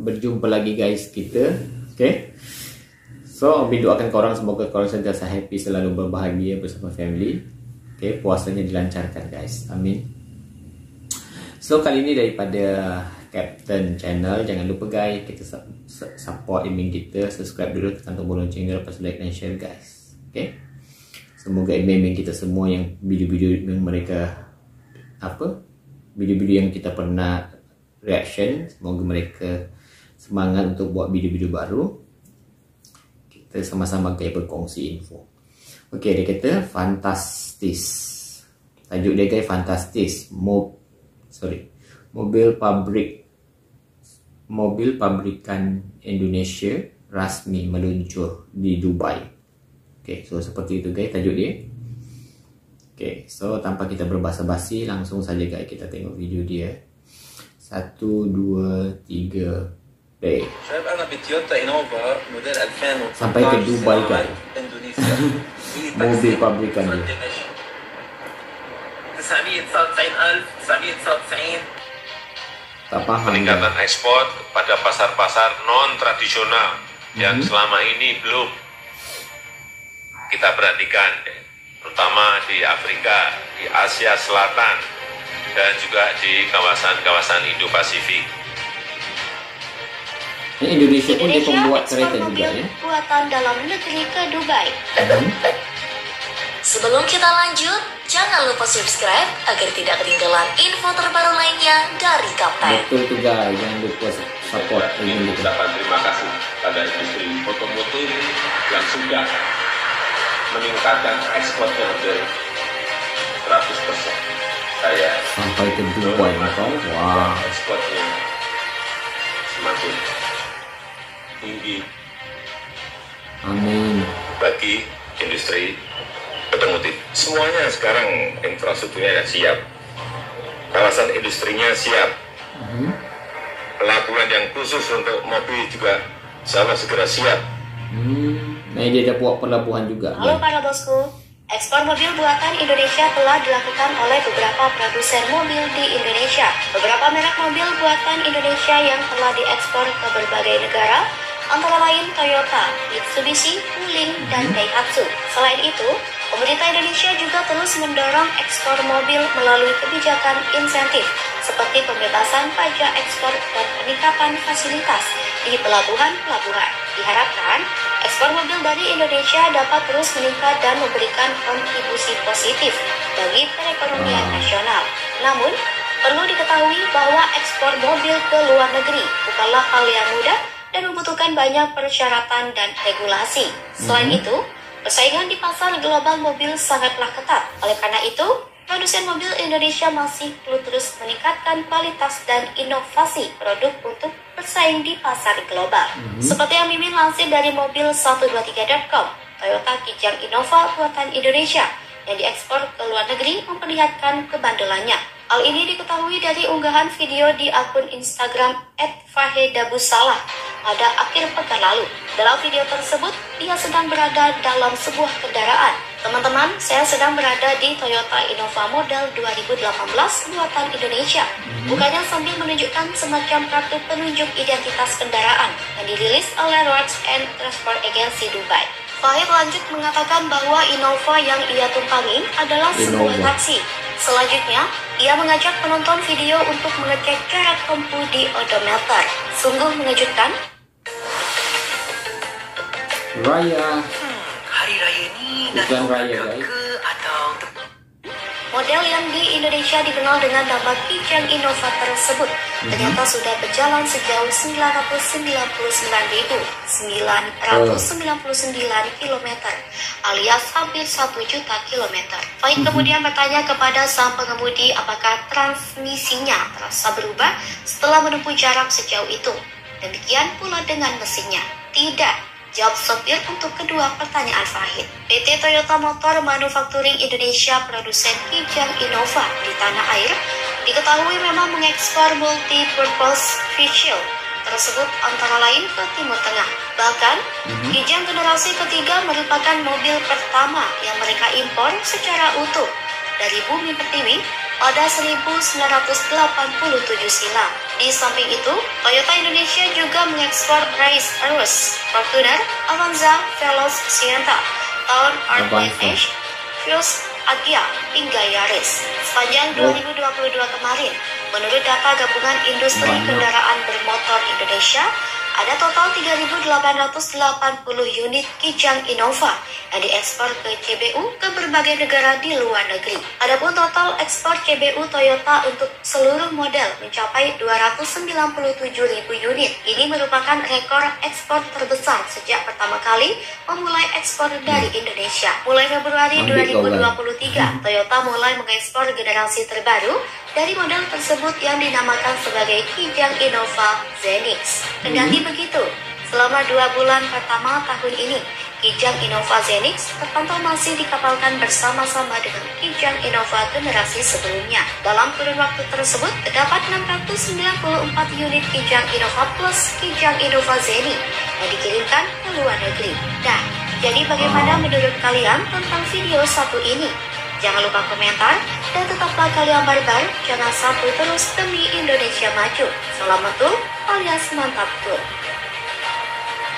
berjumpa lagi guys kita. Okay. So, Obi doakan korang semoga korang sentiasa happy, selalu berbahagia bersama family. Okay, puasanya dilancarkan guys. Amin. So, kali ini daripada Captain Channel, jangan lupa guys, kita support admin kita, subscribe dulu, tekan tombol lonceng, lepas like dan share guys. Okay. Semoga admin kita semua yang video-video yang mereka video-video yang kita pernah reaction, semoga mereka semangat untuk buat video-video baru. Kita sama-sama kayak berkongsi info. Okey, dia kata fantastis. Tajuk dia guys fantastis. Mobil pabrikan Indonesia rasmi meluncur di Dubai. Okey, so seperti itu guys tajuk dia. Okey, so tanpa kita berbasa-basi, langsung saja guys kita tengok video dia. 1, 2, 3 play. شباب أنا بتويوتا إنوفا موديل 2018 sampai ke Dubai guys. إندونيسيا. Mobil pabrikan dia. 999,999. Tak paham. Peningkatan ekspor pada pasar-pasar non-tradisional yang selama ini belum kita perhatikan, terutama di Afrika, di Asia Selatan, dan juga di kawasan-kawasan Indo-Pasifik. Ini Indonesia pun dia pembuat kereta juga ya. Buatan dalam negeri ke Dubai. Sebelum kita lanjut, jangan lupa subscribe agar tidak ketinggalan info terbaru lainnya dari Kapten. Betul tuh guys, jangan lupa support ini. Ucapan terima kasih pada industri otomotif yang sudah meningkatkan ekspornya hampir 100%. Saya Sampai ke Dubai kau. Wah. ekspornya semakin tinggi Amin. bagi industri otomotif. Semuanya sekarang infrastrukturnya siap, kawasan industrinya siap, pelabuhan yang khusus untuk mobil juga sama segera siap. Nah dia ada buat pelabuhan juga. Halo para bosku, ekspor mobil buatan Indonesia telah dilakukan oleh beberapa produsen mobil di Indonesia. Beberapa merek mobil buatan Indonesia yang telah diekspor ke berbagai negara, antara lain Toyota, Mitsubishi, Wuling, dan Daihatsu. Selain itu, pemerintah Indonesia juga terus mendorong ekspor mobil melalui kebijakan insentif, seperti pembebasan pajak ekspor dan peningkatan fasilitas di pelabuhan-pelabuhan. Diharapkan, ekspor mobil dari Indonesia dapat terus meningkat dan memberikan kontribusi positif bagi perekonomian nasional. Namun, perlu diketahui bahwa ekspor mobil ke luar negeri bukanlah hal yang mudah dan membutuhkan banyak persyaratan dan regulasi. Selain itu, persaingan di pasar global mobil sangatlah ketat. Oleh karena itu, produsen mobil Indonesia masih perlu terus meningkatkan kualitas dan inovasi produk untuk bersaing di pasar global. Seperti yang Mimin lansir dari mobil123.com, Toyota Kijang Innova buatan Indonesia yang diekspor ke luar negeri memperlihatkan kebandelannya. Hal ini diketahui dari unggahan video di akun Instagram @fahedabusalah pada akhir pekan lalu. Dalam video tersebut, dia sedang berada dalam sebuah kendaraan. Teman-teman, saya sedang berada di Toyota Innova model 2018 buatan Indonesia. Bukannya sambil menunjukkan semacam kartu penunjuk identitas kendaraan yang dirilis oleh Roads and Transport Agency Dubai. Fahid lanjut mengatakan bahwa Innova yang ia tumpangi adalah sebuah taksi. Selanjutnya, ia mengajak penonton video untuk mengecek jarak tempuh di odometer. Sungguh mengejutkan. Raya. Hari raya ni dah Bukan raya guys. ke atau Model yang di Indonesia dikenal dengan nama Kijang Innova tersebut ternyata sudah berjalan sejauh 999.999 km alias hampir 1 juta kilometer. Fahid kemudian bertanya kepada sang pengemudi apakah transmisinya terasa berubah setelah menempuh jarak sejauh itu. Demikian pula dengan mesinnya. Tidak, jawab sopir untuk kedua pertanyaan Fahid. PT Toyota Motor Manufacturing Indonesia produsen Kijang Innova di tanah air diketahui memang mengekspor multi-purpose vehicle tersebut antara lain ke Timur Tengah. Bahkan, Kijang generasi ketiga merupakan mobil pertama yang mereka impor secara utuh dari bumi pertiwi pada 1987 silam. Di samping itu, Toyota Indonesia juga mengekspor Race Aurus, Fortuner, Avanza, Veloz, Sienta, Town, Artbash, Fuse, Agya, hingga Yaris. Sepanjang 2022 kemarin, menurut data Gabungan Industri Kendaraan Bermotor Indonesia, ada total 3.880 unit Kijang Innova yang diekspor ke CBU ke berbagai negara di luar negeri. Adapun total ekspor CBU Toyota untuk seluruh model mencapai 297.000 unit. Ini merupakan rekor ekspor terbesar sejak pertama kali memulai ekspor dari Indonesia. Mulai Februari 2023, Toyota mulai mengekspor generasi terbaru dari model tersebut yang dinamakan sebagai Kijang Innova Zenix. Kendati begitu, selama 2 bulan pertama tahun ini, Kijang Innova Zenix terpantau masih dikapalkan bersama-sama dengan Kijang Innova generasi sebelumnya. Dalam kurun waktu tersebut, terdapat 694 unit Kijang Innova Plus Kijang Innova Zenix yang dikirimkan ke luar negeri. Nah, jadi bagaimana menurut kalian tentang video satu ini? Jangan lupa komentar dan tetaplah kalian barbar, jangan satu terus demi Indonesia maju. Salam betul alias mantap tuh.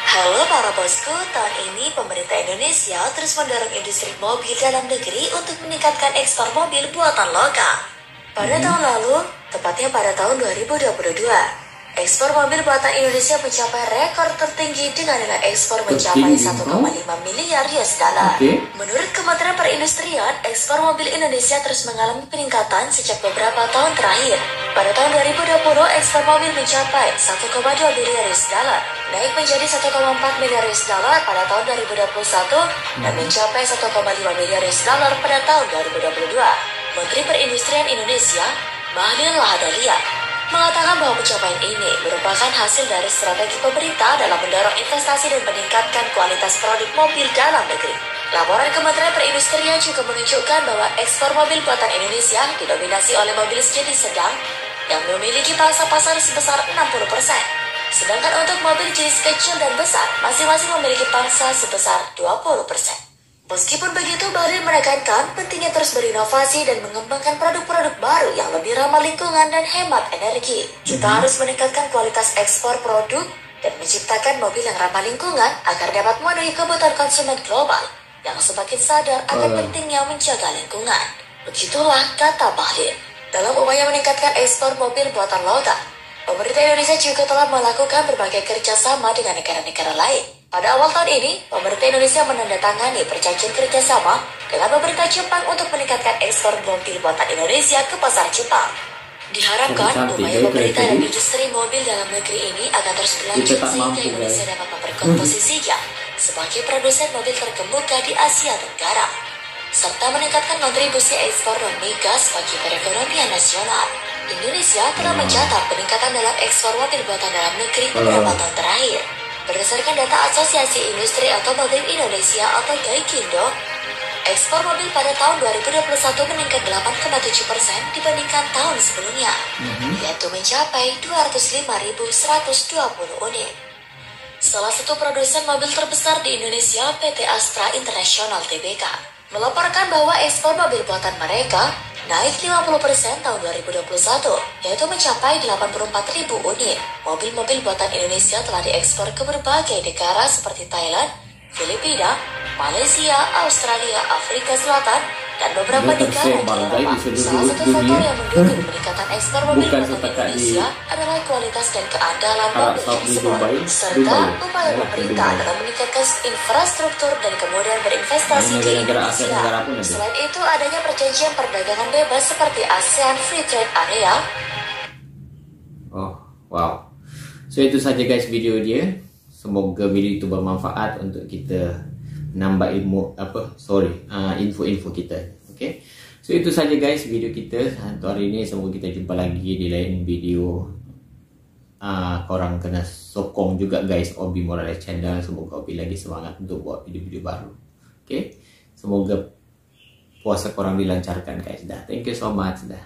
Halo para bosku, tahun ini pemerintah Indonesia terus mendorong industri mobil dalam negeri untuk meningkatkan ekspor mobil buatan lokal. Pada tahun lalu, tepatnya pada tahun 2022, ekspor mobil buatan Indonesia mencapai rekor tertinggi dengan nilai ekspor mencapai 1,5 miliar US dollar. Menurut Kementerian Perindustrian, ekspor mobil Indonesia terus mengalami peningkatan sejak beberapa tahun terakhir. Pada tahun 2020, ekspor mobil mencapai 1,2 miliar US dollar, naik menjadi 1,4 miliar US dollar pada tahun 2021 dan mencapai 1,5 miliar US dollar pada tahun 2022. Menteri Perindustrian Indonesia, Bahlil Lahadalia, mengatakan bahwa pencapaian ini merupakan hasil dari strategi pemerintah dalam mendorong investasi dan meningkatkan kualitas produk mobil dalam negeri. Laporan Kementerian Perindustrian juga menunjukkan bahwa ekspor mobil buatan Indonesia didominasi oleh mobil jenis sedang yang memiliki pangsa pasar sebesar 60%. Sedangkan untuk mobil jenis kecil dan besar masing-masing memiliki pangsa sebesar 20%. Meskipun begitu, Bahlil menekankan pentingnya terus berinovasi dan mengembangkan produk-produk baru yang lebih ramah lingkungan dan hemat energi. Kita harus meningkatkan kualitas ekspor produk dan menciptakan mobil yang ramah lingkungan agar dapat memenuhi kebutuhan konsumen global yang semakin sadar akan pentingnya menjaga lingkungan. Begitulah kata Bahlil. Dalam upaya meningkatkan ekspor mobil buatan lokal, pemerintah Indonesia juga telah melakukan berbagai kerjasama dengan negara-negara lain. Pada awal tahun ini, pemerintah Indonesia menandatangani perjanjian kerjasama dengan pemerintah Jepang untuk meningkatkan ekspor mobil buatan Indonesia ke pasar Jepang. Diharapkan upaya pemerintah dan industri mobil dalam negeri ini akan terus berlanjut sehingga Indonesia dapat memperkomposisinya sebagai produsen mobil terkemuka di Asia Tenggara, serta meningkatkan kontribusi ekspor non-migas bagi perekonomian nasional. Indonesia telah mencatat peningkatan dalam ekspor mobil buatan dalam negeri beberapa tahun terakhir. Berdasarkan data Asosiasi Industri Otomobil Indonesia atau GAIKINDO, ekspor mobil pada tahun 2021 meningkat 8,7% dibandingkan tahun sebelumnya, yaitu mencapai 205.120 unit. Salah satu produsen mobil terbesar di Indonesia, PT Astra International Tbk, melaporkan bahwa ekspor mobil buatan mereka naik 50% tahun 2021, yaitu mencapai 84.000 unit. Mobil-mobil buatan Indonesia telah diekspor ke berbagai negara seperti Thailand, Filipina, Malaysia, Australia, Afrika Selatan, dan beberapa negara di Eropa. Salah satu faktor yang mendukung peningkatan ekspor mobil buatan Indonesia adalah kualitas dan keandalan mobil tersebut, serta upaya pemerintah dalam meningkatkan infrastruktur dan kemudian berinvestasi di Indonesia. Selain itu, adanya perjanjian perdagangan bebas seperti ASEAN Free Trade Area. Oh, wow. So itu saja guys video dia. Semoga video itu bermanfaat untuk kita nambah ilmu info-info kita. Okay, so itu saja guys video kita untuk hari ini. Semoga kita jumpa lagi di lain video. Korang kena sokong juga guys Obi Morales channel. Semoga Obi lagi semangat untuk buat video-video baru. Okay, semoga puasa korang dilancarkan guys. Dah, thank you so much dah.